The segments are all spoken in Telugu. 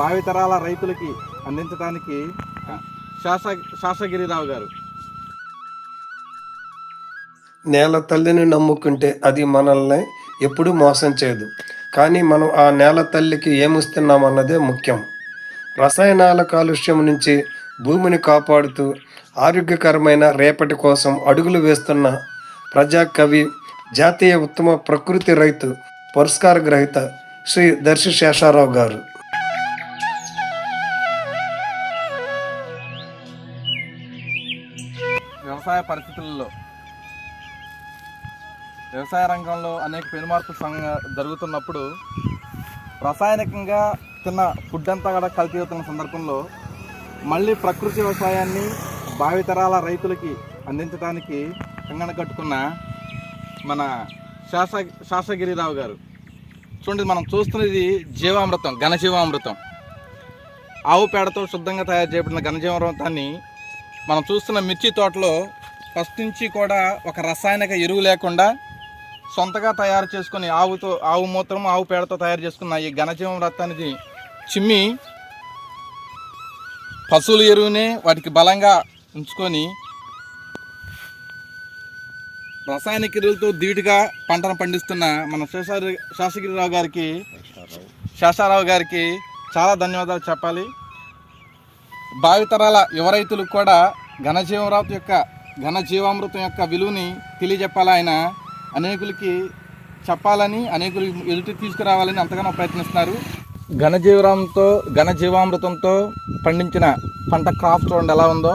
భావితరాల రైతులకి అందించడానికి శాసగిరిరావు గారు. నేల తల్లిని నమ్ముకుంటే అది మనల్ని ఎప్పుడూ మోసం చేయదు. కానీ మనం ఆ నేల తల్లికి ఏమిస్తున్నామన్నదే ముఖ్యం. రసాయనాల కాలుష్యం నుంచి భూమిని కాపాడుతూ ఆరోగ్యకరమైన రేపటి కోసం అడుగులు వేస్తున్న ప్రజాకవి, జాతీయ ఉత్తమ ప్రకృతి రైతు పురస్కార గ్రహీత శ్రీ దర్శి శేషారావు గారు. వ్యవసాయ పరిస్థితుల్లో వ్యవసాయ రంగంలో అనేక పెనుమార్పులు జరుగుతున్నప్పుడు రసాయనికంగా తిన్న ఫుడ్ అంతా కూడా కల్తీ అవుతున్న సందర్భంలో మళ్ళీ ప్రకృతి వ్యవసాయాన్ని భావితరాల రైతులకి అందించడానికి కంగణ కట్టుకున్న మన శాసగిరిరావు గారు. చూడండి, మనం చూస్తున్నది జీవామృతం, ఘనజీవామృతం. ఆవు పేడతో శుద్ధంగా తయారు చేయబడిన ఘనజీవామృతాన్ని మనం చూస్తున్న మిర్చి తోటలో ఫస్ట్ నుంచి కూడా ఒక రసాయనిక ఎరువు లేకుండా సొంతగా తయారు చేసుకుని ఆవు మూత్రం, ఆవు పేడతో తయారు చేసుకున్న ఈ ఘనజీవామృతాన్ని చిమ్మి పశువుల ఎరువునే వాటికి బలంగా ఉంచుకొని రసాయనిక ఎరువులతో ధీటుగా పంటను పండిస్తున్న మన శేషారావు గారికి చాలా ధన్యవాదాలు చెప్పాలి. భావితరాల యువ రైతులకు కూడా ఘనజీవామృతం యొక్క విలువని తెలియజెప్పాలి. ఆయన అనేకులకి చెప్పాలని, అనేకులు ఎదుటి తీసుకురావాలని అంతగానో ప్రయత్నిస్తున్నారు. ఘనజీవామృతంతో పండించిన పంట క్రాప్ చూడండి ఎలా ఉందో.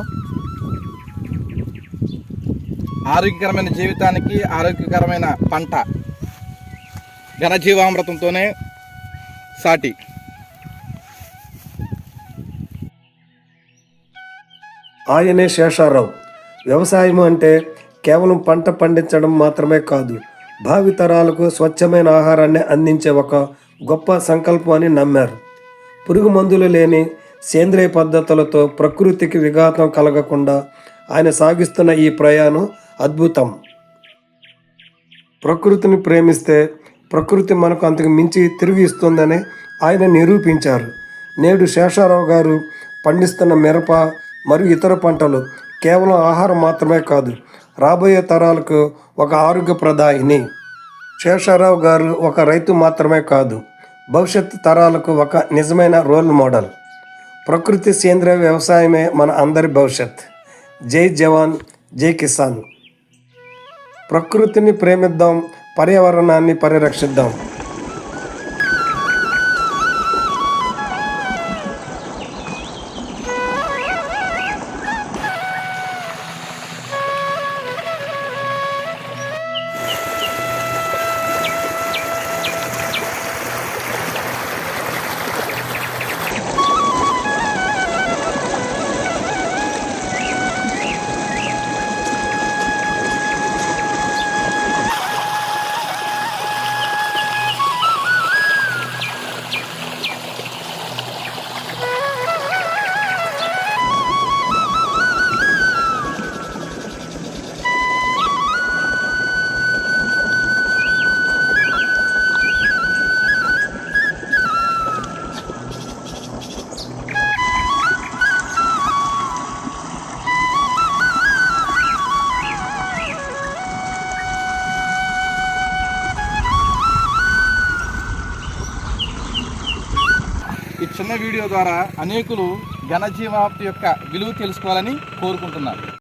ఆరోగ్యకరమైన జీవితానికి ఆరోగ్యకరమైన పంట ఘనజీవామృతంతోనే సాటి. ఆయనే శేషారావు. వ్యవసాయం అంటే కేవలం పంట పండించడం మాత్రమే కాదు, భావితరాలకు స్వచ్ఛమైన ఆహారాన్ని అందించే ఒక గొప్ప సంకల్పం అని నమ్మారు. పురుగు మందులు లేని సేంద్రియ పద్ధతులతో ప్రకృతికి విఘాతం కలగకుండా ఆయన సాగిస్తున్న ఈ ప్రయాణం అద్భుతం. ప్రకృతిని ప్రేమిస్తే ప్రకృతి మనకు అంతకు మించి తిరిగి ఇస్తుందని ఆయన నిరూపించారు. నేడు శేషారావు గారు పండిస్తున్న మిరప మరియు ఇతర పంటలు కేవలం ఆహారం మాత్రమే కాదు, రాబోయే తరాలకు ఒక ఆరోగ్యప్రదాయిని. శేషారావు గారు ఒక రైతు మాత్రమే కాదు, భవిష్యత్తు తరాలకు ఒక నిజమైన రోల్ మోడల్. ప్రకృతి సేంద్రియ వ్యవసాయమే మన అందరి భవిష్యత్. జై జవాన్, జై కిసాన్. ప్రకృతిని ప్రేమిద్దాం, పర్యావరణాన్ని పరిరక్షిద్దాం. ఈ చిన్న వీడియో ద్వారా అనేకులు ఘనజీవామృతం యొక్క విలువ తెలుసుకోవాలని కోరుకుంటున్నారు.